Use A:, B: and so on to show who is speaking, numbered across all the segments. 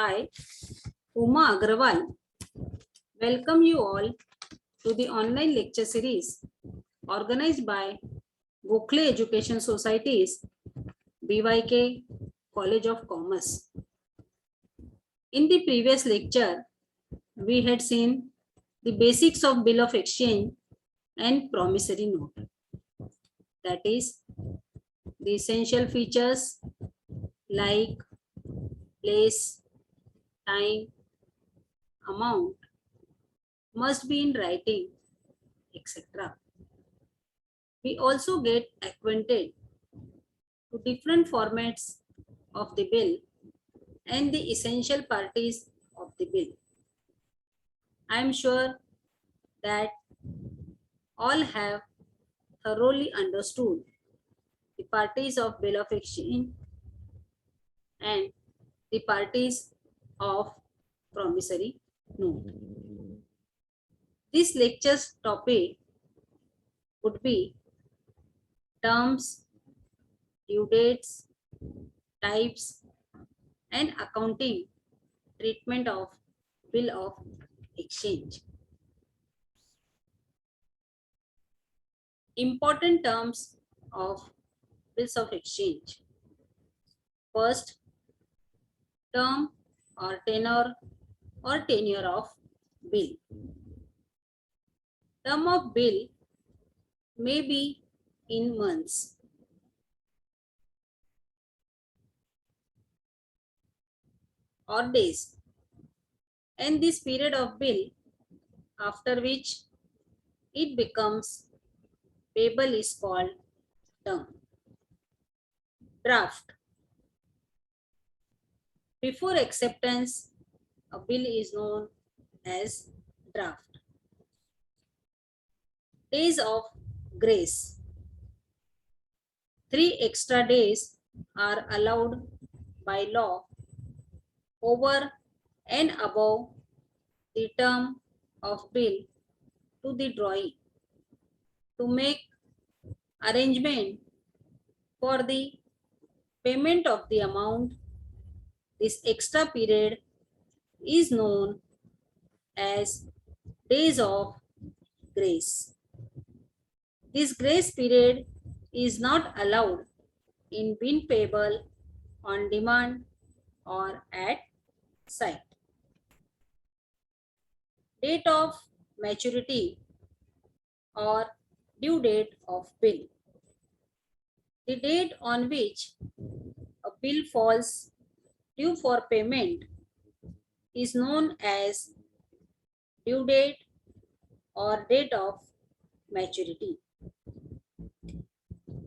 A: I, Uma Agrawal, welcome you all to the online lecture series organized by Gokhale Education Societies, BYK College of Commerce. In the previous lecture, we had seen the basics of Bill of Exchange and promissory note. That is, the essential features like place, time, amount must be in writing, etc. We also get acquainted to different formats of the bill and the essential parties of the bill. I am sure that all have thoroughly understood the parties of Bill of Exchange and the parties of promissory note. This lecture's topic would be terms, due dates, types, and accounting treatment of Bill of Exchange. Important terms of bills of exchange. First, term or tenure of bill. Term of bill may be in months. Or days, and this period of bill after which it becomes payable is called term. Draft. Before acceptance, a bill is known as draft. Days of grace. 3 extra days are allowed by law over and above the term of bill to the drawee to make arrangement for the payment of the amount. This extra period is known as days of grace. This grace period is not allowed in bill payable on demand or at sight. Date of maturity or due date of bill. The date on which a bill falls due for payment is known as due date or date of maturity.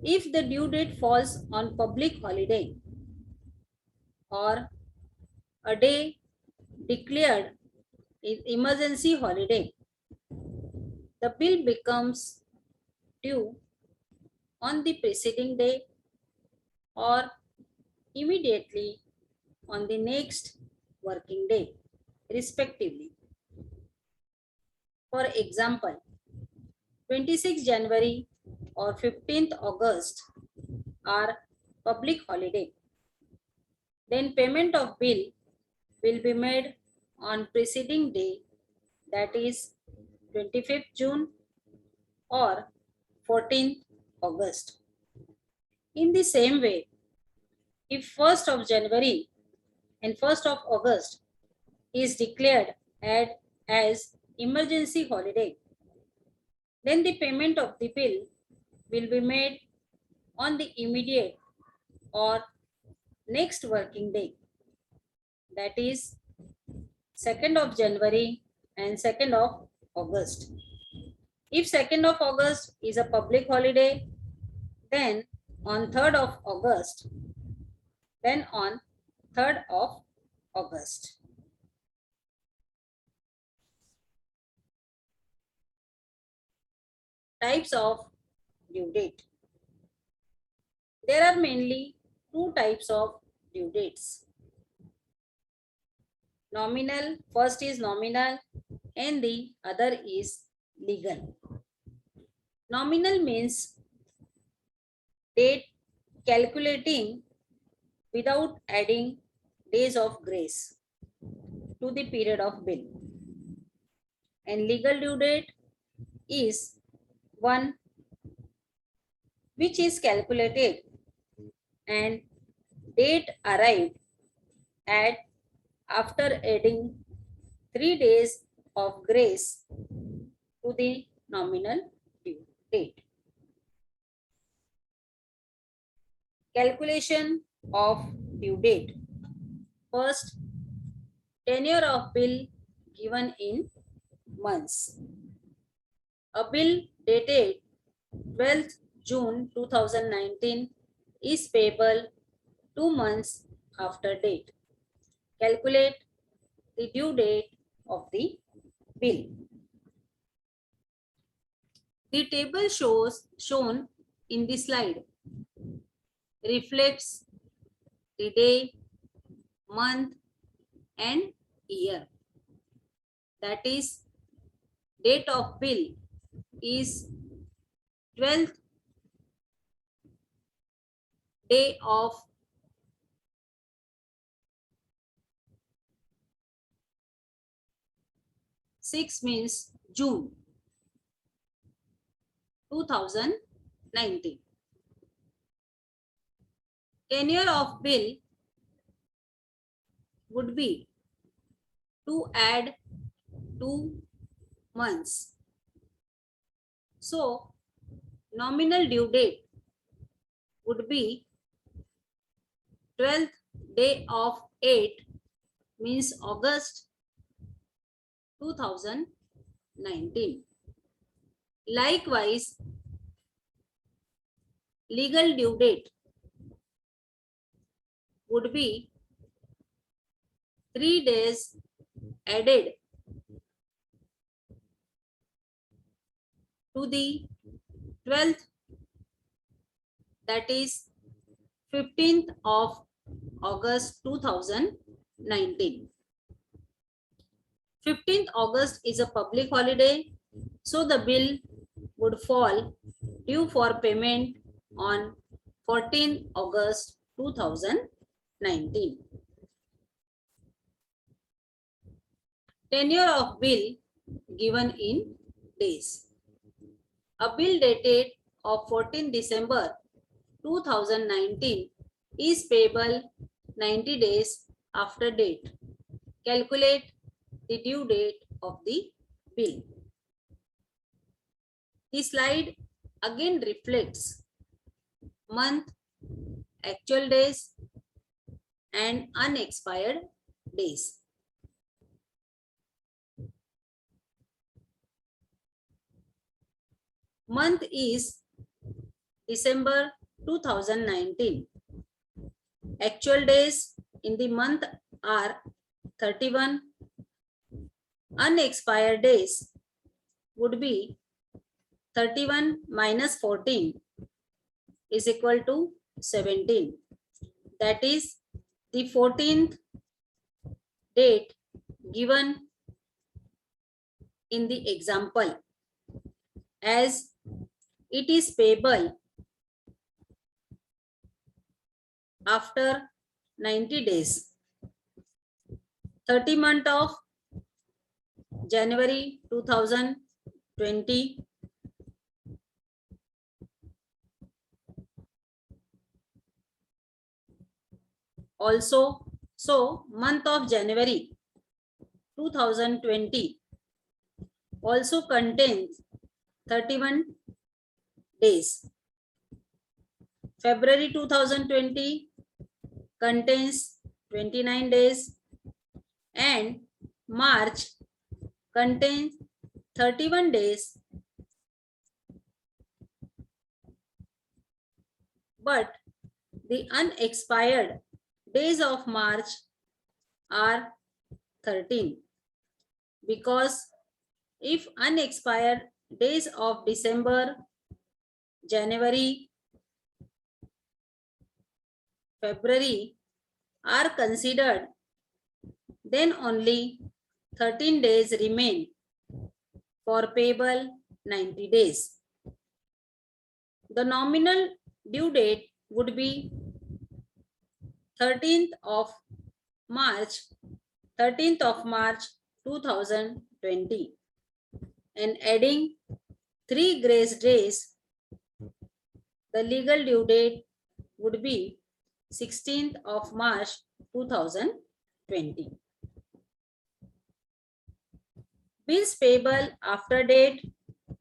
A: If the due date falls on public holiday or a day declared emergency holiday, the bill becomes due on the preceding day or immediately on the next working day, respectively. For example, 26 January or 15th August are public holiday. Then payment of bill will be made on preceding day, that is 25th June or 14th August. In the same way, if 1st of January and 1st of August is declared as emergency holiday, then the payment of the bill will be made on the immediate or next working day, that is 2nd of January and 2nd of August. If 2nd of August is a public holiday, then on 3rd of August, then on 3rd of August. Types of due date. There are mainly two types of due dates. Nominal, first is nominal and the other is legal. Nominal means date calculating without adding days of grace. to the period of bill. And legal due date is one which is calculated and date arrived at after adding 3 days of grace to the nominal due date. Calculation of due date. First, tenure of bill given in months. A bill dated 12th June 2019 is payable 2 months after date. Calculate the due date of the bill. The table shown in the slide reflects the day, month and year. That is, date of bill is 12th day of six means June 2019. Tenure of bill would be to add 2 months. So, nominal due date would be 12th day of 8 means August 2019. Likewise, legal due date would be 3 days added to the 12th, that is 15th of August 2019. 15th August is a public holiday, so the bill would fall due for payment on 14th August 2019. Tenure of bill given in days. A bill dated of 14 December 2019 is payable 90 days after date. Calculate the due date of the bill. The slide again reflects month, actual days and unexpired days. Month is December 2019. Actual days in the month are 31. Unexpired days would be 31 minus 14 is equal to 17. That is the 14th date given in the example, as it is payable after 90 days. 30 month of January 2020, also, so month of January 2020 also contains 31 days. February 2020 contains 29 days and March contains 31 days, but the unexpired days of March are 13, because if unexpired days of December, January, February are considered, then only 13 days remain for payable 90 days. The nominal due date would be 13th of March, 13th of March 2020 and adding 3 grace days, the legal due date would be 16th of March 2020. Bills payable after date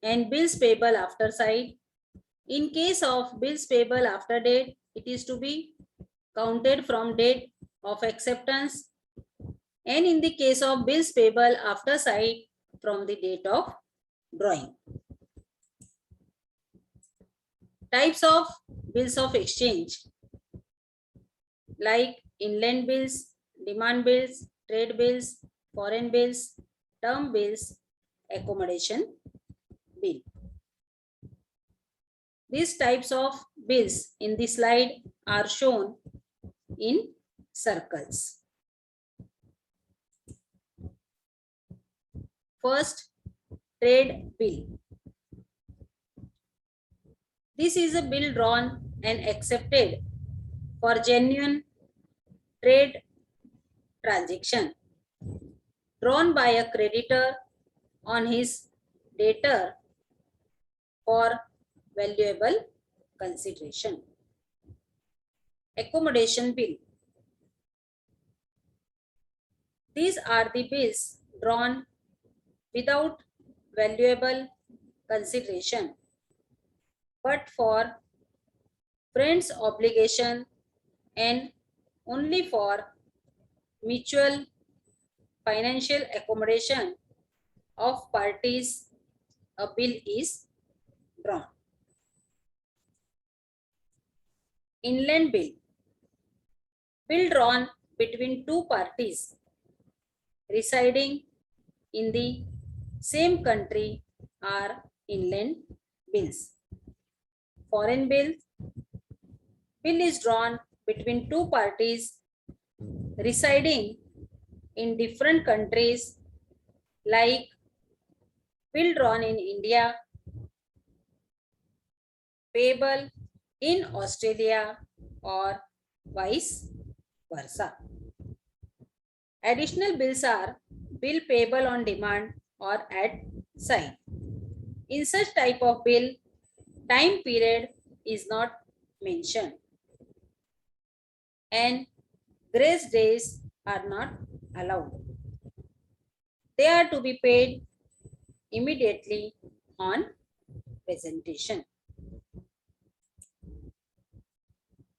A: and bills payable after sight. In case of bills payable after date, it is to be counted from date of acceptance, and in the case of bills payable after sight, from the date of drawing. Types of bills of exchange like inland bills, demand bills, trade bills, foreign bills, term bills, accommodation bill. These types of bills in the slide are shown in circles. First, trade bill. This is a bill drawn and accepted for genuine trade transaction, drawn by a creditor on his debtor for valuable consideration. Accommodation bill. These are the bills drawn without valuable consideration, but for friends' obligation and only for mutual financial accommodation of parties, a bill is drawn. Inland bill. Bill drawn between two parties residing in the same country are inland bills. Foreign bill. Bill is drawn between two parties residing in different countries, like bill drawn in India, payable in Australia, or vice versa. Additional bills are bill payable on demand or at sight. In such type of bill, time period is not mentioned and grace days are not allowed. They are to be paid immediately on presentation.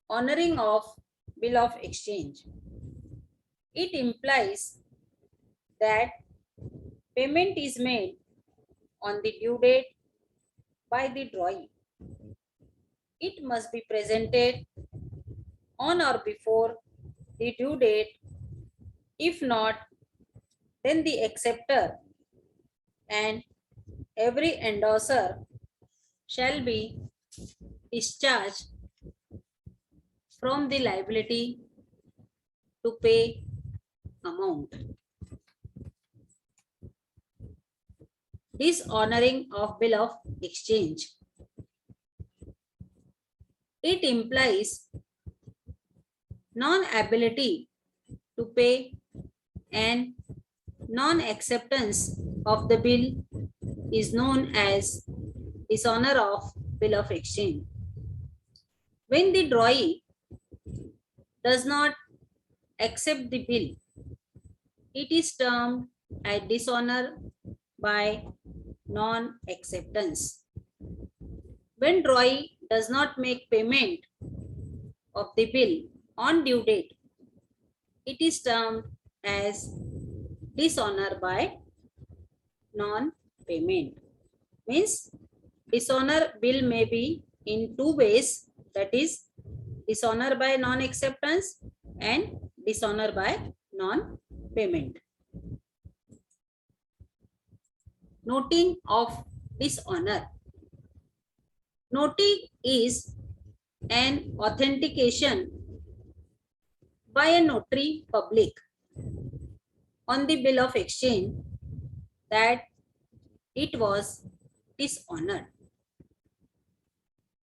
A: Honoring of bill of exchange. It implies that payment is made on the due date by the drawee. It must be presented on or before the due date. If not, then the acceptor and every endorser shall be discharged from the liability to pay amount. Dishonoring of bill of exchange. It implies non-ability to pay and non-acceptance of the bill is known as dishonor of bill of exchange. When the drawee does not accept the bill, it is termed as dishonor by non-acceptance. When drawee does not make payment of the bill on due date, it is termed as dishonor by non-payment. Means dishonor bill may be in two ways, that is dishonor by non-acceptance and dishonor by non-payment. Noting of dishonor. Noting is an authentication by a notary public on the bill of exchange that it was dishonored.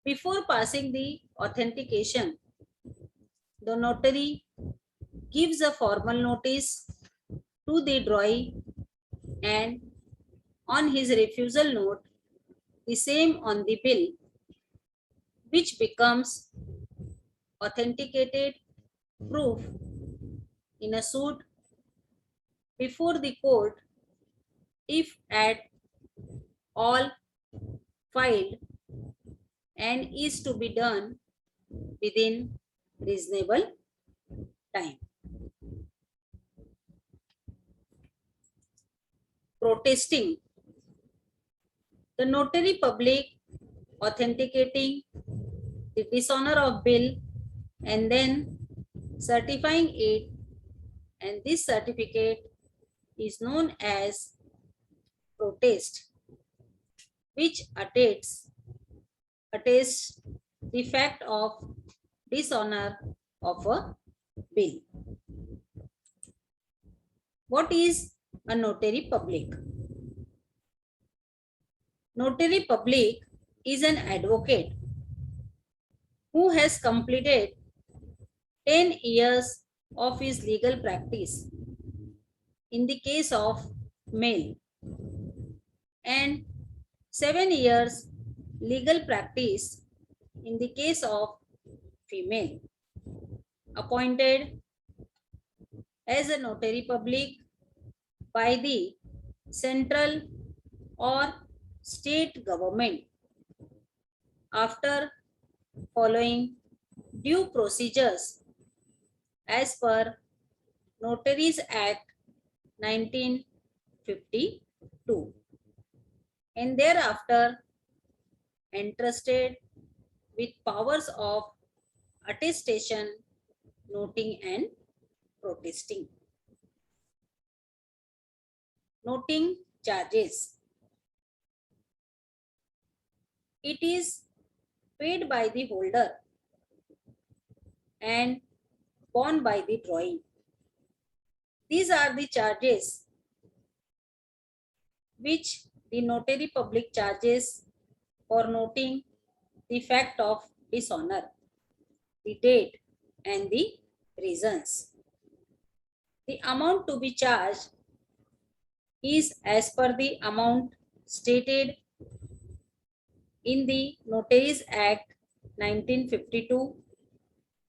A: Before passing the authentication, the notary gives a formal notice to the drawee, and on his refusal note the same on the bill, which becomes authenticated proof in a suit before the court if at all filed and is to be done within reasonable time. Protesting. The notary public authenticating the dishonor of bill and then certifying it, and this certificate is known as protest, which attests the fact of dishonor of a bill. What is a notary public? Notary public is an advocate who has completed 10 years of his legal practice in the case of male and 7 years legal practice in the case of female, appointed as a notary public by the central or state government after following due procedures as per Notaries Act 1952, and thereafter entrusted with powers of attestation, noting and protesting. Noting charges. It is paid by the holder and borne by the drawee. These are the charges which the notary public charges for noting the fact of dishonor, the date and the reasons. The amount to be charged is as per the amount stated in the Notaries Act 1952,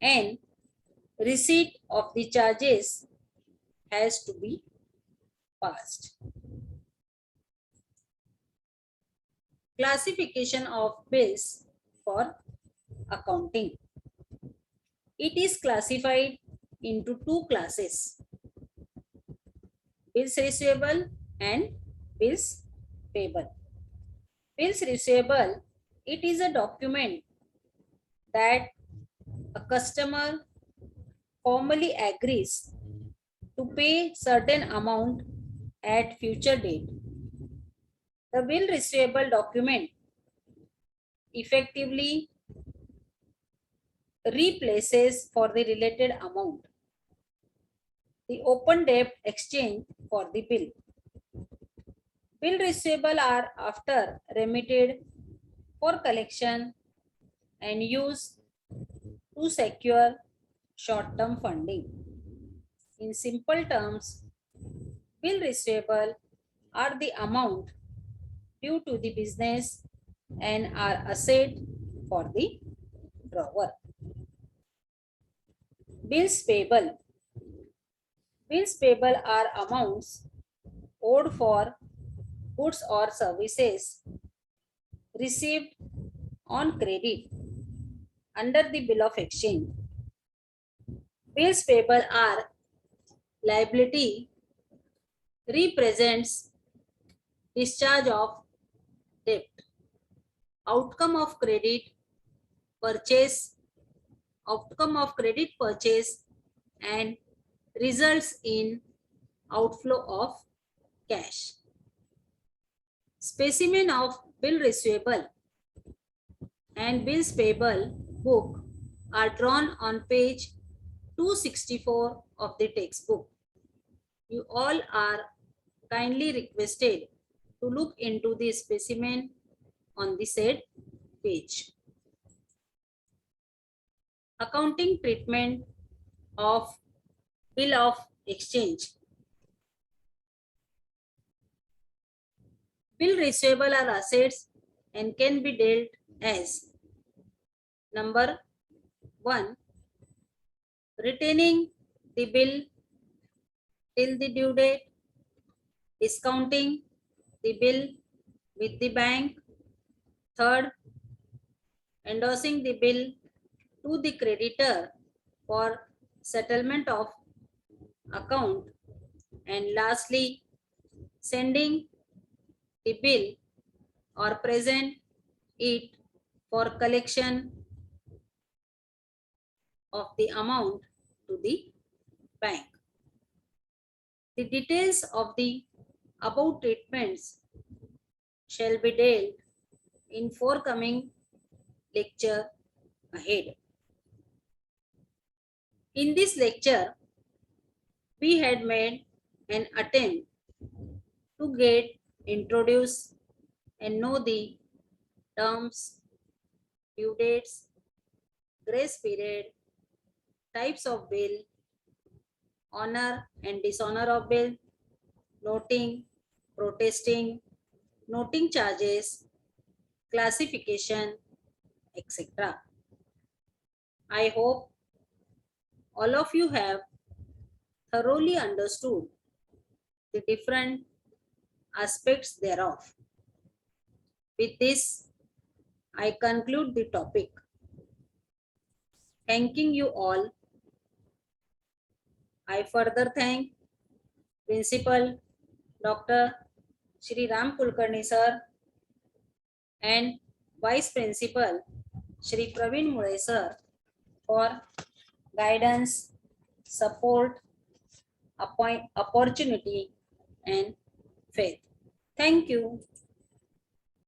A: and receipt of the charges has to be passed. Classification of bills for accounting. It is classified into two classes: bills receivable and bills payable. Bills receivable, it is a document that a customer formally agrees to pay certain amount at future date. The bill receivable document effectively replaces for the related amount the open debt exchange for the bill. Bill receivable are after remitted for collection and used to secure short-term funding. In simple terms, bill receivable are the amount due to the business and are asset for the drawer. Bills payable. Bills payable are amounts owed for goods or services received on credit under the bill of exchange. Bills payable are liability represents discharge of debt, outcome of credit purchase, and results in outflow of cash. Specimen of bill receivable and bills payable book are drawn on page 264 of the textbook. You all are kindly requested to look into the specimen on the said page. Accounting treatment of bill of exchange. Bill receivable are assets and can be dealt as number 1, retaining the bill till the due date, discounting the bill with the bank. Third, endorsing the bill to the creditor for settlement of account. And lastly, sending the bill or present it for collection of the amount to the bank. The details of the above treatments shall be dealt in forthcoming lecture ahead. In this lecture, we had made an attempt to get introduced and know the terms, due dates, grace period, types of bill, honor and dishonor of bill, noting, protesting, noting charges, classification, etc. I hope all of you have thoroughly understood the different aspects thereof. With this, I conclude the topic. Thanking you all. I further thank Principal Dr. Shri Ram Kulkarni sir and Vice Principal Shri Praveen Mule sir for guidance, support, opportunity and faith. Thank you.